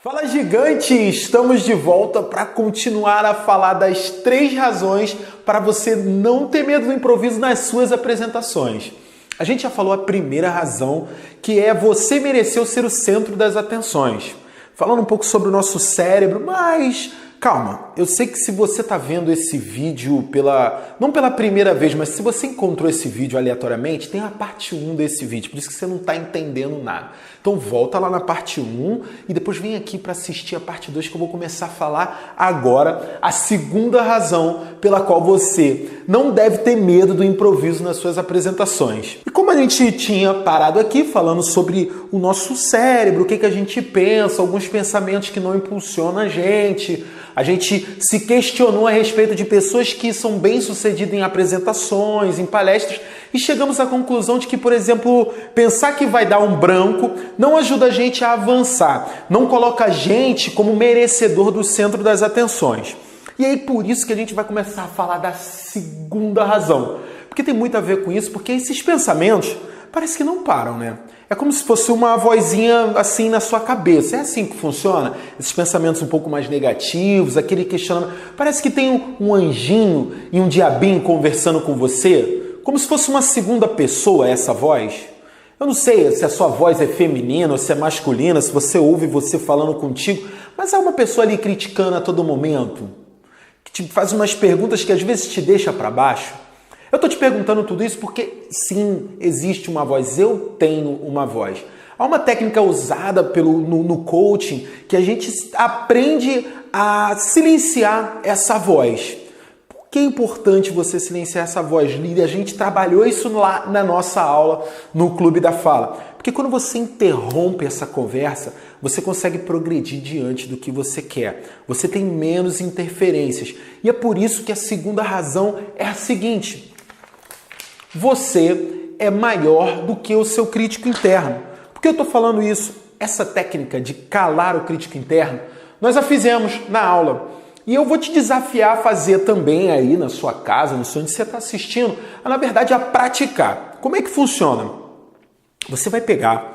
Fala gigante, estamos de volta para continuar a falar das 3 razões para você não ter medo do improviso nas suas apresentações. A gente já falou a primeira razão, que é você mereceu ser o centro das atenções. Falando um pouco sobre o nosso cérebro, mas calma, eu sei que se você está vendo esse vídeo não pela primeira vez, mas se você encontrou esse vídeo aleatoriamente, tem a parte 1 desse vídeo, por isso que você não está entendendo nada. Então volta lá na parte 1 e depois vem aqui para assistir a parte 2 que eu vou começar a falar agora a segunda razão pela qual você não deve ter medo do improviso nas suas apresentações. E como a gente tinha parado aqui falando sobre o nosso cérebro, o que a gente pensa, alguns pensamentos que não impulsionam a gente se questionou a respeito de pessoas que são bem-sucedidas em apresentações, em palestras, e chegamos à conclusão de que, por exemplo, pensar que vai dar um branco não ajuda a gente a avançar, não coloca a gente como merecedor do centro das atenções. E aí por isso que a gente vai começar a falar da segunda razão, porque tem muito a ver com isso, porque esses pensamentos parece que não param, né? É como se fosse uma vozinha assim na sua cabeça. É assim que funciona? Esses pensamentos um pouco mais negativos, aquele questionamento. Parece que tem um anjinho e um diabinho conversando com você, como se fosse uma segunda pessoa essa voz. Eu não sei se a sua voz é feminina ou se é masculina, se você ouve você falando contigo, mas há uma pessoa ali criticando a todo momento, que te faz umas perguntas que às vezes te deixa para baixo. Eu estou te perguntando tudo isso porque, sim, existe uma voz, eu tenho uma voz. Há uma técnica usada no coaching que a gente aprende a silenciar essa voz. Por que é importante você silenciar essa voz, Lídia? A gente trabalhou isso lá na nossa aula no Clube da Fala. Porque quando você interrompe essa conversa, você consegue progredir diante do que você quer. Você tem menos interferências. E é por isso que a segunda razão é a seguinte: você é maior do que o seu crítico interno. Por que eu estou falando isso? Essa técnica de calar o crítico interno, nós a fizemos na aula. E eu vou te desafiar a fazer também aí na sua casa, no seu onde você está assistindo, na verdade a praticar. Como é que funciona? Você vai pegar,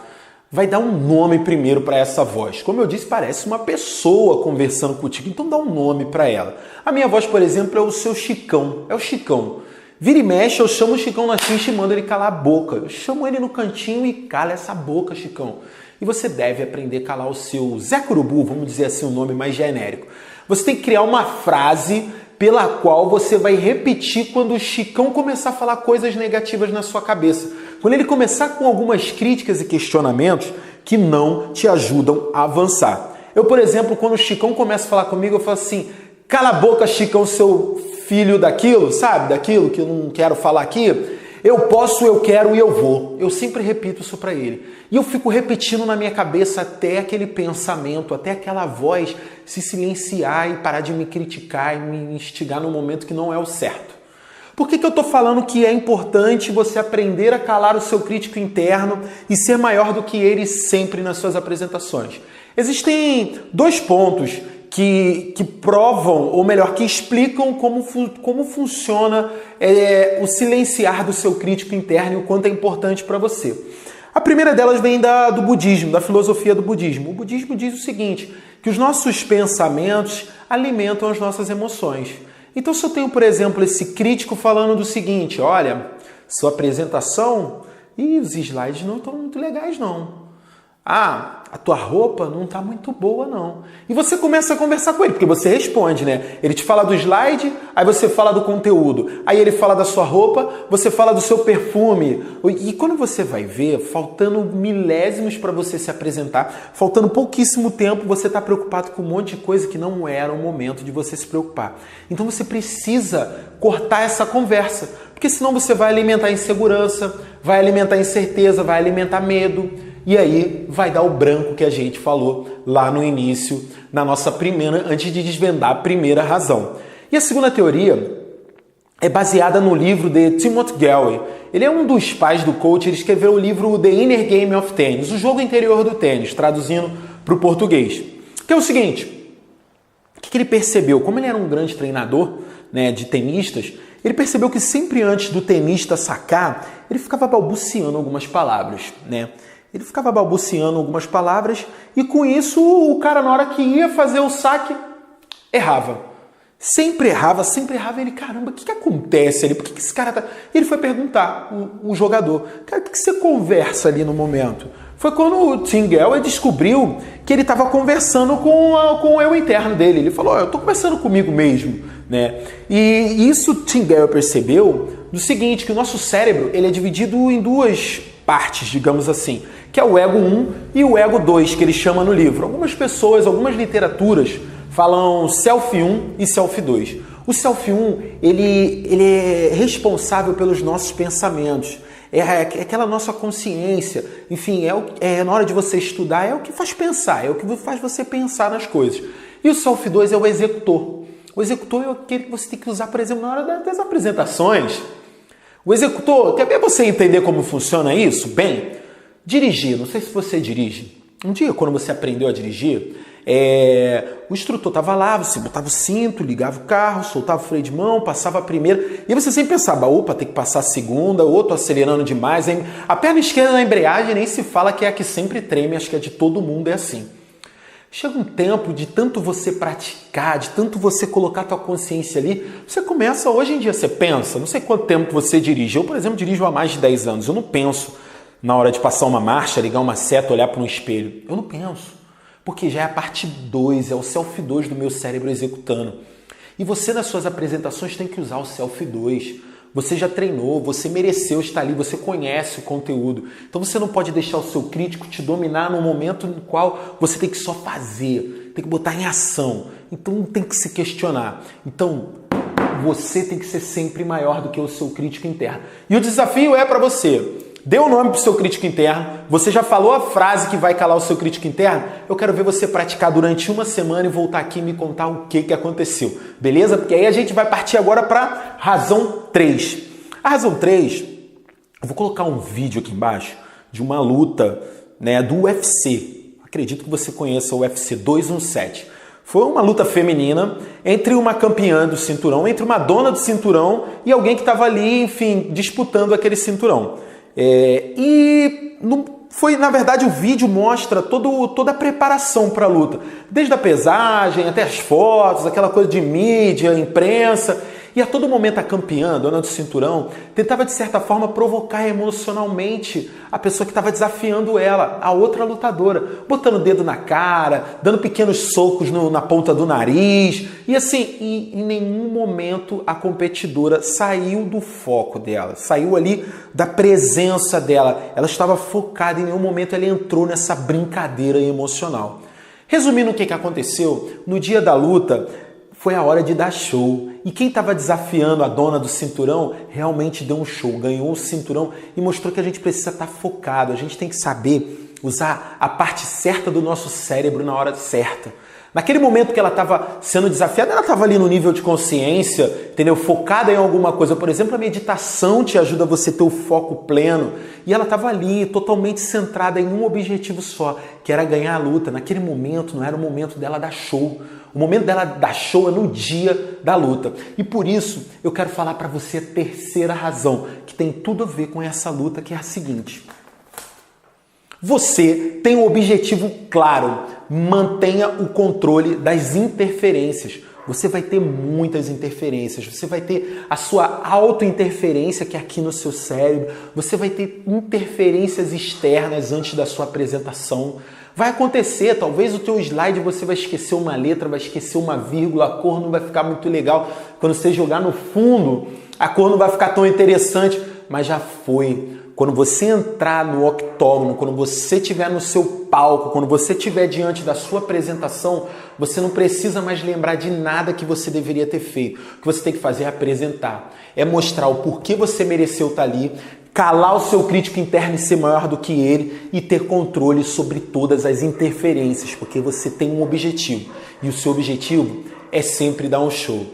vai dar um nome primeiro para essa voz. Como eu disse, parece uma pessoa conversando contigo, então dá um nome para ela. A minha voz, por exemplo, é o seu Chicão, é o Chicão. Vira e mexe, eu chamo o Chicão na ficha e mando ele calar a boca. Eu chamo ele no cantinho e cala essa boca, Chicão. E você deve aprender a calar o seu Zé Curubu, vamos dizer assim, um nome mais genérico. Você tem que criar uma frase pela qual você vai repetir quando o Chicão começar a falar coisas negativas na sua cabeça. Quando ele começar com algumas críticas e questionamentos que não te ajudam a avançar. Eu, por exemplo, quando o Chicão começa a falar comigo, eu falo assim: cala a boca, Chicão, seu filho daquilo, sabe? Daquilo que eu não quero falar aqui. Eu posso, eu quero e eu vou. Eu sempre repito isso para ele. E eu fico repetindo na minha cabeça até aquele pensamento, até aquela voz se silenciar e parar de me criticar e me instigar no momento que não é o certo. Por que eu estou falando que é importante você aprender a calar o seu crítico interno e ser maior do que ele sempre nas suas apresentações? Existem 2 pontos que provam, ou melhor, que explicam como funciona o silenciar do seu crítico interno e o quanto é importante para você. A primeira delas vem do budismo, da filosofia do budismo. O budismo diz o seguinte, que os nossos pensamentos alimentam as nossas emoções. Então, se eu tenho, por exemplo, esse crítico falando do seguinte: olha, sua apresentação e os slides não estão muito legais, não. Ah, a tua roupa não está muito boa, não. E você começa a conversar com ele, porque você responde, né? Ele te fala do slide, aí você fala do conteúdo. Aí ele fala da sua roupa, você fala do seu perfume. E quando você vai ver, faltando milésimos para você se apresentar, faltando pouquíssimo tempo, você está preocupado com um monte de coisa que não era o momento de você se preocupar. Então você precisa cortar essa conversa, porque senão você vai alimentar insegurança, vai alimentar incerteza, vai alimentar medo. E aí vai dar o branco que a gente falou lá no início, na nossa primeira, antes de desvendar a primeira razão. E a segunda teoria é baseada no livro de Timothy Galway. Ele é um dos pais do coach, ele escreveu o livro The Inner Game of Tennis, o jogo interior do tênis, traduzindo para o português. Que é o seguinte, o que ele percebeu? Como ele era um grande treinador, né, de tenistas, ele percebeu que sempre antes do tenista sacar, ele ficava balbuciando algumas palavras, né? Ele ficava balbuciando algumas palavras e com isso o cara, na hora que ia fazer o saque, errava. Sempre errava. Ele, caramba, o que acontece ali? Por que esse cara tá... Ele foi perguntar, o jogador, cara, o que você conversa ali no momento? Foi quando o Tim Geller descobriu que ele estava conversando com o eu interno dele. Ele falou, eu estou conversando comigo mesmo, né? E isso o Tim Geller percebeu do seguinte, que o nosso cérebro ele é dividido em duas partes, digamos assim, que é o ego 1 e o ego 2, que ele chama no livro. Algumas pessoas, algumas literaturas falam self 1 e self 2. O self 1, ele é responsável pelos nossos pensamentos. É aquela nossa consciência, enfim, na hora de você estudar, é o que faz pensar, é o que faz você pensar nas coisas. E o self 2 é o executor. O executor é aquele que você tem que usar, por exemplo, na hora das apresentações. O executor, quer ver você entender como funciona isso? Bem, dirigir, não sei se você dirige. Um dia, quando você aprendeu a dirigir, o instrutor estava lá, você botava o cinto, ligava o carro, soltava o freio de mão, passava a primeira, e você sempre pensava, opa, tem que passar a segunda, ou tô acelerando demais. A perna esquerda na embreagem nem se fala que é a que sempre treme, acho que é de todo mundo, é assim. Chega um tempo de tanto você praticar, de tanto você colocar a tua consciência ali, você começa, hoje em dia você pensa, não sei quanto tempo você dirige, eu, por exemplo, dirijo há mais de 10 anos, eu não penso na hora de passar uma marcha, ligar uma seta, olhar para um espelho, eu não penso. Porque já é a parte 2, é o self 2 do meu cérebro executando. E você nas suas apresentações tem que usar o self 2. Você já treinou, você mereceu estar ali, você conhece o conteúdo. Então você não pode deixar o seu crítico te dominar no momento no qual você tem que só fazer, tem que botar em ação. Então não tem que se questionar. Então você tem que ser sempre maior do que o seu crítico interno. E o desafio é para você. Dê o nome para o seu crítico interno, você já falou a frase que vai calar o seu crítico interno? Eu quero ver você praticar durante uma semana e voltar aqui e me contar o que aconteceu, beleza? Porque aí a gente vai partir agora para razão 3. A razão 3, eu vou colocar um vídeo aqui embaixo de uma luta, né, do UFC. Acredito que você conheça o UFC 217. Foi uma luta feminina entre uma campeã do cinturão, entre uma dona do cinturão e alguém que estava ali, enfim, disputando aquele cinturão. Na verdade, o vídeo mostra toda a preparação para a luta, desde a pesagem até as fotos, aquela coisa de mídia, imprensa. E a todo momento a campeã, a dona do cinturão, tentava de certa forma provocar emocionalmente a pessoa que estava desafiando ela, a outra lutadora, botando o dedo na cara, dando pequenos socos na ponta do nariz. E assim, em nenhum momento a competidora saiu do foco dela, saiu ali da presença dela. Ela estava focada, em nenhum momento ela entrou nessa brincadeira emocional. Resumindo o que aconteceu, no dia da luta, foi a hora de dar show. E quem estava desafiando a dona do cinturão realmente deu um show, ganhou o cinturão e mostrou que a gente precisa estar focado. A gente tem que saber usar a parte certa do nosso cérebro na hora certa. Naquele momento que ela estava sendo desafiada, ela estava ali no nível de consciência, entendeu? Focada em alguma coisa. Por exemplo, a meditação te ajuda você a ter o foco pleno. E ela estava ali, totalmente centrada em um objetivo só, que era ganhar a luta. Naquele momento, não era o momento dela dar show. O momento dela dar show é no dia da luta. E por isso, eu quero falar para você a terceira razão, que tem tudo a ver com essa luta, que é a seguinte. Você tem um objetivo claro. Mantenha o controle das interferências. Você vai ter muitas interferências. Você vai ter a sua auto-interferência, que é aqui no seu cérebro. Você vai ter interferências externas antes da sua apresentação. Vai acontecer, talvez o teu slide você vai esquecer uma letra, vai esquecer uma vírgula, a cor não vai ficar muito legal. Quando você jogar no fundo, a cor não vai ficar tão interessante, mas já foi. Quando você entrar no octógono, quando você estiver no seu palco, quando você estiver diante da sua apresentação, você não precisa mais lembrar de nada que você deveria ter feito. O que você tem que fazer é apresentar, é mostrar o porquê você mereceu estar ali, calar o seu crítico interno e ser maior do que ele e ter controle sobre todas as interferências, porque você tem um objetivo e o seu objetivo é sempre dar um show.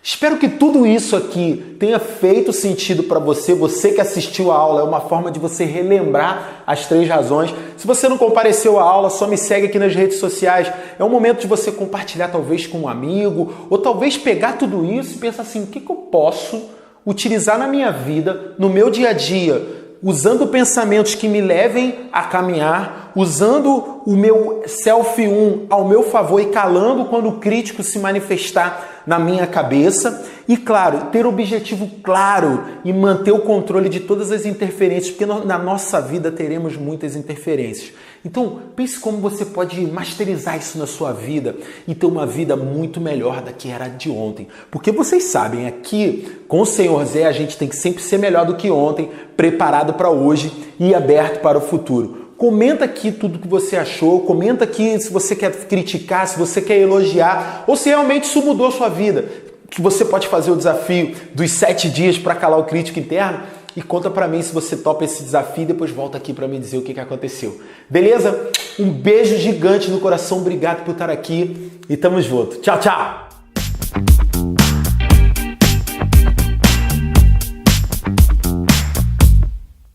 Espero que tudo isso aqui tenha feito sentido para você, você que assistiu a aula, é uma forma de você relembrar as 3 razões. Se você não compareceu à aula, só me segue aqui nas redes sociais. É um momento de você compartilhar talvez com um amigo, ou talvez pegar tudo isso e pensar assim, o que eu posso utilizar na minha vida, no meu dia a dia, usando pensamentos que me levem a caminhar, usando o meu self 1 ao meu favor e calando quando o crítico se manifestar na minha cabeça. E claro, ter objetivo claro e manter o controle de todas as interferências, porque na nossa vida teremos muitas interferências. Então, pense como você pode masterizar isso na sua vida e ter uma vida muito melhor da que era de ontem. Porque vocês sabem, aqui com o Senhor Zé, a gente tem que sempre ser melhor do que ontem, preparado para hoje e aberto para o futuro. Comenta aqui tudo que você achou, comenta aqui se você quer criticar, se você quer elogiar, ou se realmente isso mudou a sua vida. Que você pode fazer o desafio dos 7 dias para calar o crítico interno. E conta pra mim se você topa esse desafio e depois volta aqui pra me dizer o que aconteceu. Beleza? Um beijo gigante no coração, obrigado por estar aqui e tamo junto. Tchau, tchau!